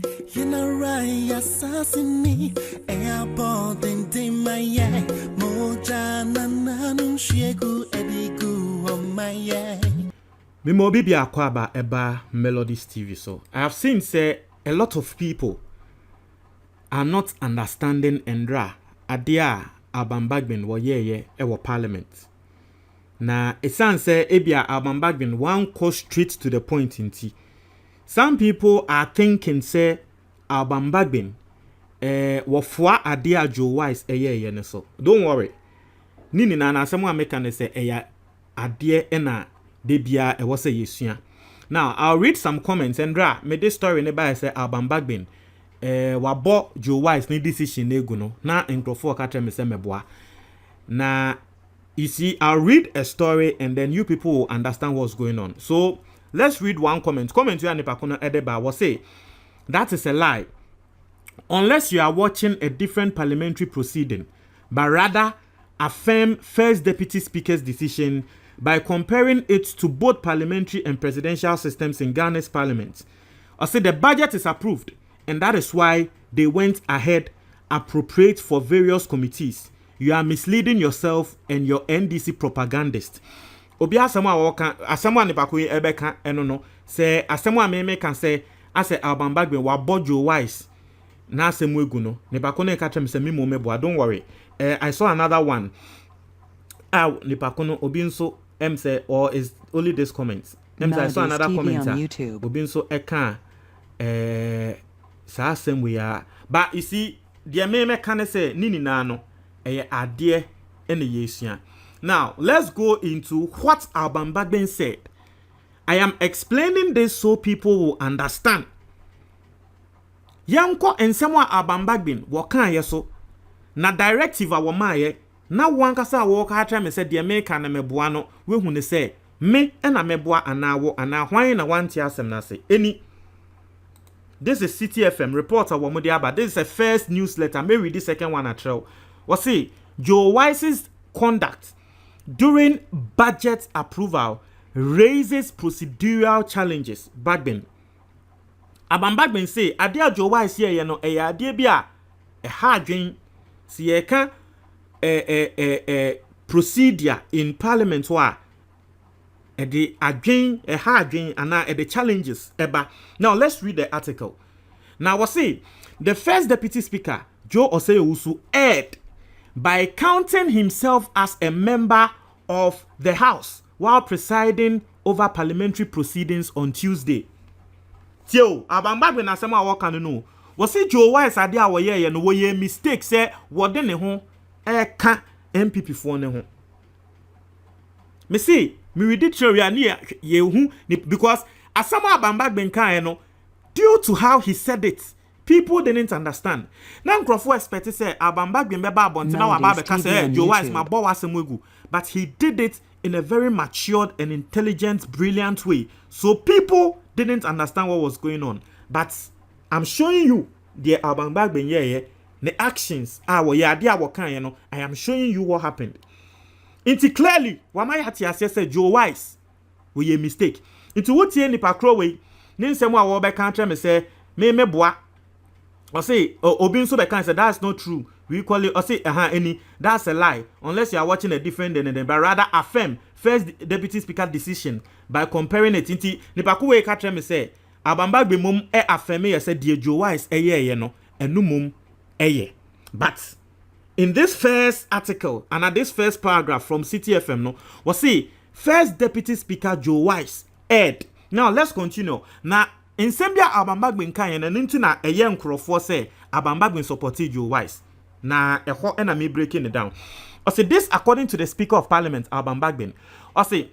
You know right, assassin me, air boarding in my eye, Mojana Nanu Shegu Edigu on my eye. Mimo bibi akwaba eba Melodies TV. So I have seen say a lot of people are not understanding Endra adia Alban Bagbin wo ye ewo parliament. Na esan say ebia Alban Bagbin one go straight to the point inti. Some people are thinking say Alban Bagbin wofwa adia Joe Wise ye ne so. Don't worry. Nini na asem wa meka ne say eya ade na debia e was a yesua. Now I'll read some comments and me this story nearby say Alban Bagbin wabo Joe Wise ni decision nego no na nkrofo ka tell me say meboa. Na you see I'll read a story and then you people will understand what's going on. So let's read one comment. Comment you anipa kono edeba was say that is a lie. Unless you are watching a different parliamentary proceeding, but rather affirm First Deputy Speaker's decision by comparing it to both parliamentary and presidential systems in Ghana's parliament. I say the budget is approved, and that is why they went ahead appropriate for various committees. You are misleading yourself and your NDC propagandist. Obi asema woka asema ne bakoyi ebeka eno no say asema me can say as Alban Bagbin wa Joe Wise na asemu egu no ne bako na ka tell me say me mo mebo. Don't worry. I saw another one. Ne bako no obi nso say or is only this comments. I saw another comment on YouTube. Obi nso eka sa asem we are. But you see the me can say nini na no ade ene yesua. Now, let's go into what Alban Bagbin said. I am explaining this so people will understand. Yanko ensemwa Alban Bagbin wakan yeso na directive a womaye na wankasa wo ka tra me said the America na meboa no we hu ne say me na meboa anawo ana hwan na wanti asem na say eni. This is City FM reporter wo mo aba. This is a first newsletter. May read the second one at trail. What say Joe Wise's conduct during budget approval raises procedural challenges. Bagbin. Alban Bagbin say, adia Joe Wise here, you know, adia bia a hardwin, see a can procedure in parliament wa the again a hardwin and the challenges. Now let's read the article. Now we say the first deputy speaker, Joe Osei-Owusu, erred by counting himself as a member of the House while presiding over parliamentary proceedings on Tuesday. Tio, Alban Bagbin na asema wo kan no. Wo se Joe Wise ade a wo ye no wo ye mistake say wo de ne ho ka MPP fo ne ho. Me see, me read it through ya ye hu because asema Alban Bagbin kan no due to how he said it. People didn't understand. Now, Crawford expected say Alban Bagbin beba abonti na wa ba be ka say Joe Wise ma bo wasem, but he did it in a very matured and intelligent, brilliant way. So people didn't understand what was going on. But I'm showing you the Alban Bagbin the actions I am showing you what happened. Into clearly, wamai hati say Joe Wise we a mistake. Into what ye nipa crowway, nin semwa wo be kan me say me boa. I say, Obin so can say that's not true. We call it, I say, any that's a lie. Unless you are watching a different than but rather affirm first deputy speaker decision by comparing it into Nipakuwe Katre me say, Alban Bagbin mum affirm said the Joe Wise no, and no mum But in this first article and at this first paragraph from City FM no, we see first deputy speaker Joe Wise erred. Now let's continue. Now in Sembia Alban Bagbin kan na nti na eye nkrofo say Alban Bagbin supported Joe Wise. Na eho na me breaking it down. I say this according to the Speaker of Parliament Alban Bagbin. I say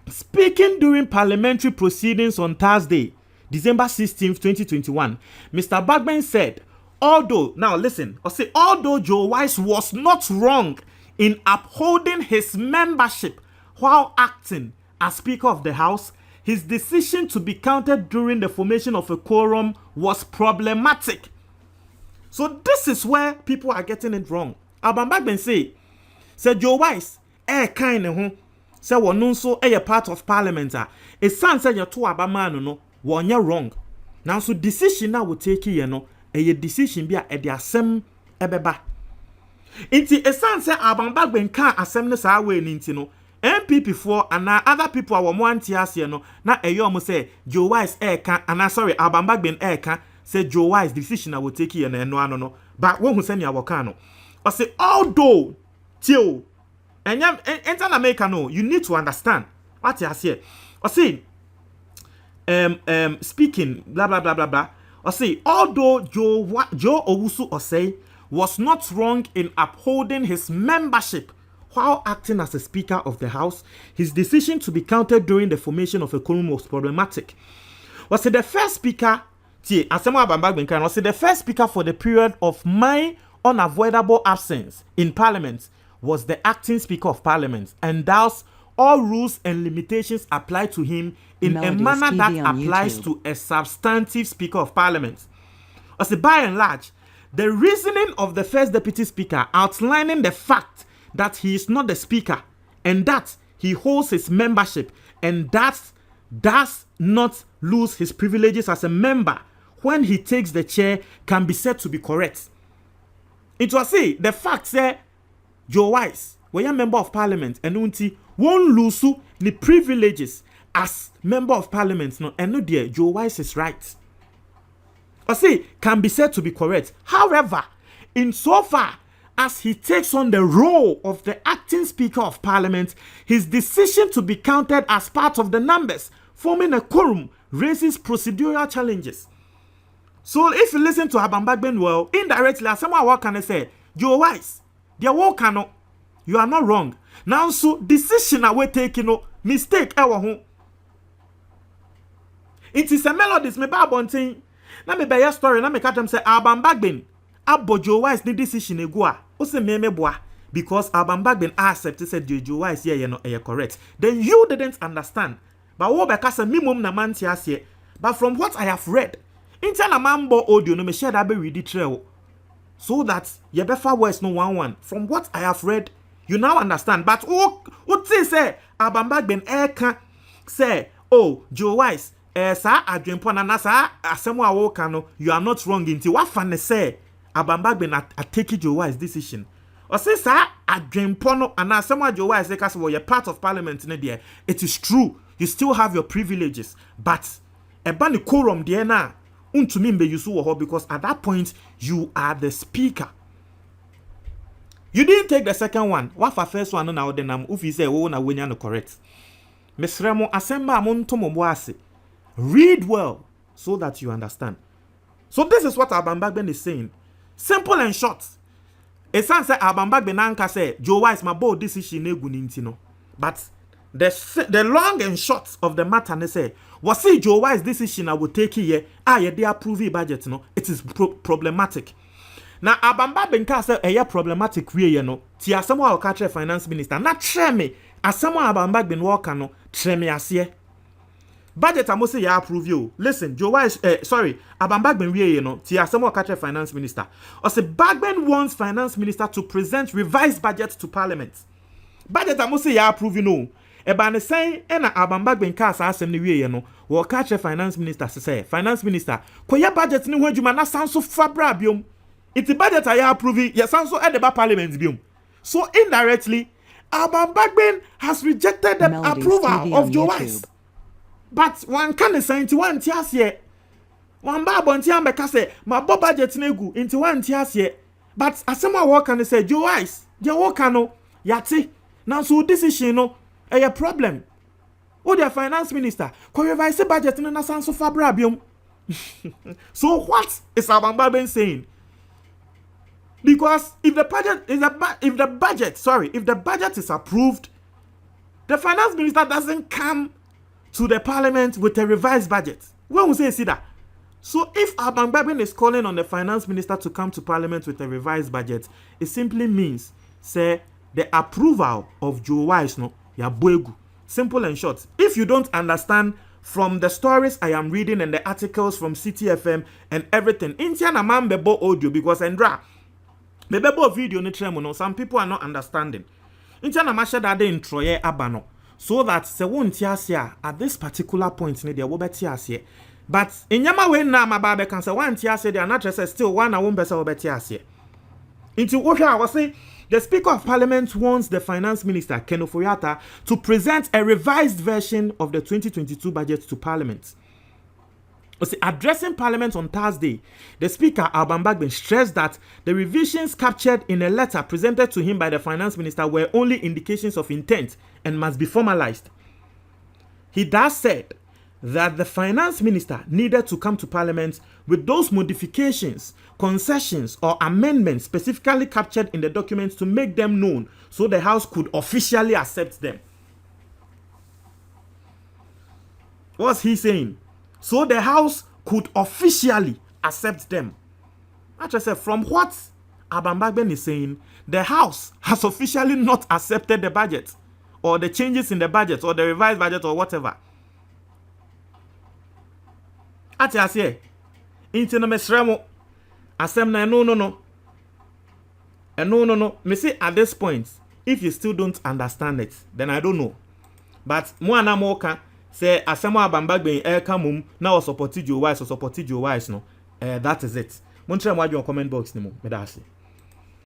speaking during parliamentary proceedings on Thursday, December 16th, 2021, Mr. Bagbin said, although Joe Wise was not wrong in upholding his membership while acting as Speaker of the House, his decision to be counted during the formation of a quorum was problematic. So this is where people are getting it wrong. Alban Bagbin say Joe Wise kind of say one so a part of parliament. A son said you to Abamano no one wrong. Now so decision na we take you know a decision be a de asem ebeba. Inti esan say Alban Bagbin kan asem ne saa we ni no MPP for and other people are more anti-ase no na eyo mo say Joe Wise kan and sorry Alban Bagbin kan say Joe Wise decision I will take you na no ano no but won hu say na woka no o say although till enter na make no you need to understand what you say o say speaking blah blah blah blah blah o say although Joe Owusu Osei was not wrong in upholding his membership while acting as a Speaker of the House, his decision to be counted during the formation of a quorum was problematic. Was the first Speaker, was the first Speaker for the period of my unavoidable absence in Parliament was the acting Speaker of Parliament, and thus all rules and limitations apply to him in MELODIES a manner TV that applies YouTube. To a substantive Speaker of Parliament. Was by and large, the reasoning of the first Deputy Speaker outlining the fact that he is not the Speaker and that he holds his membership and that does not lose his privileges as a member when he takes the chair can be said to be correct. It was say the fact that Joe Wise, when a member of Parliament and unti won't lose the privileges as member of Parliament no and no dear Joe Wise is right. I say can be said to be correct. However, in so far as he takes on the role of the acting Speaker of Parliament, his decision to be counted as part of the numbers forming a quorum raises procedural challenges. So if you listen to Alban Bagbin well, indirectly, as someone what can I say, Joe Wise, their work cannot, you are not wrong. Now so decision away taking mistake ewa ho. It is a melodies me ba bontin. Na me be your story na me catch them say Alban Bagbin abo Joe Wise the decision ego a o se me boa because Alban Bagbin accepted said Joe Wise here no correct. Then you didn't understand. But wo be kasa minimum na man ti ase. But from what I have read, interna mambo audio no me share that be read it trail. So that ye befa words no one. From what I have read, you now understand. But what say Alban Bagbin can say, oh, Joe Wise, sa adwempo na sa asemo a wo ka no, you are not wrong inti what fan say Alban Bagbin at take Joe Wise decision. Or say sa adwempo no and asemo Joe Wise say case you're part of Parliament ne there. It is true. You still have your privileges, but eba ni quorum there na untumi mbe yusu wo ho because at that point you are the Speaker. You didn't take the second one. What for first one na the nam ufi say wo na wenya no correct. Mesremo asemba amonto mo boase. Read well so that you understand. So this is what Alban Bagbin is saying. Simple and short. It's say Alban Bagbin anka say Joe Wise my bold decision egu ninti no. But the long and short of the matter ne say was see Joe Wise decision I will take here ye dey approve budget no. It is problematic. Now Alban Bagbin ka say problematic we no. Ti asemo a catch finance minister na tre me asemo Alban Bagbin work no tre me ase. Budget amose ya approve you. Listen, Joe Wise, Alban Bagbin we no. Ti asemo catch finance minister. Or say Bagbin wants finance minister to present revised budget to Parliament. Budget amose ya approve you know. Eba ne say na Alban Bagbin ka sa asem ne we no. Wo catch finance minister say finance minister koye budget ni ho adwuma na sanso fabra biom. Iti budget I approve ya sanso e de ba Parliament biom. So indirectly Alban Bagbin has rejected the MELODIES approval TV of Joe Wise. YouTube. But one can say into one tias here. One babonti ambeka say my budget negu into one tias here. But asema work can say Joe Wise, they work no yati. Now so decision no a problem. Oh the finance minister ko revise budget no na sanso fabra biom. So what is Alban Bagbin saying? Because if the budget is approved, the finance minister doesn't come to the Parliament with a revised budget. When we say that, so if Alban Bagbin is calling on the finance minister to come to Parliament with a revised budget, it simply means say the approval of Joe Wise no ya boegu. Simple and short. If you don't understand from the stories I am reading and the articles from CTFM and everything, Indiana man bebo audio because Andra bebo video ni tremo no. Some people are not understanding. Indiana masha da de introye abano. So that se won tiasia at this particular point ne dia wo beti asie But in Yama way na my babe can say one tia say they are not just still one I won't be so better. Into what I was saying, the Speaker of Parliament wants the Finance Minister Ken Ofori-Atta to present a revised version of the 2022 budget to Parliament. Addressing Parliament on Thursday, the Speaker Alban Bagbin stressed that the revisions captured in a letter presented to him by the Finance Minister were only indications of intent and must be formalized. He thus said that the Finance Minister needed to come to Parliament with those modifications, concessions, or amendments specifically captured in the documents to make them known so the House could officially accept them. What's he saying? So the House could officially accept them. I just said, from what Alban Bagbin is saying, the House has officially not accepted the budget, or the changes in the budget, or the revised budget, or whatever. Ati asye, inti no mesremo, asem na no. Me say at this point, if you still don't understand it, then I don't know. But mo anamoka say asem Alban Bagbin kamum na o support Joe Wise or support Joe Wise no. That is it. Mo ntre mo adwo comment box ni mo, me da ase.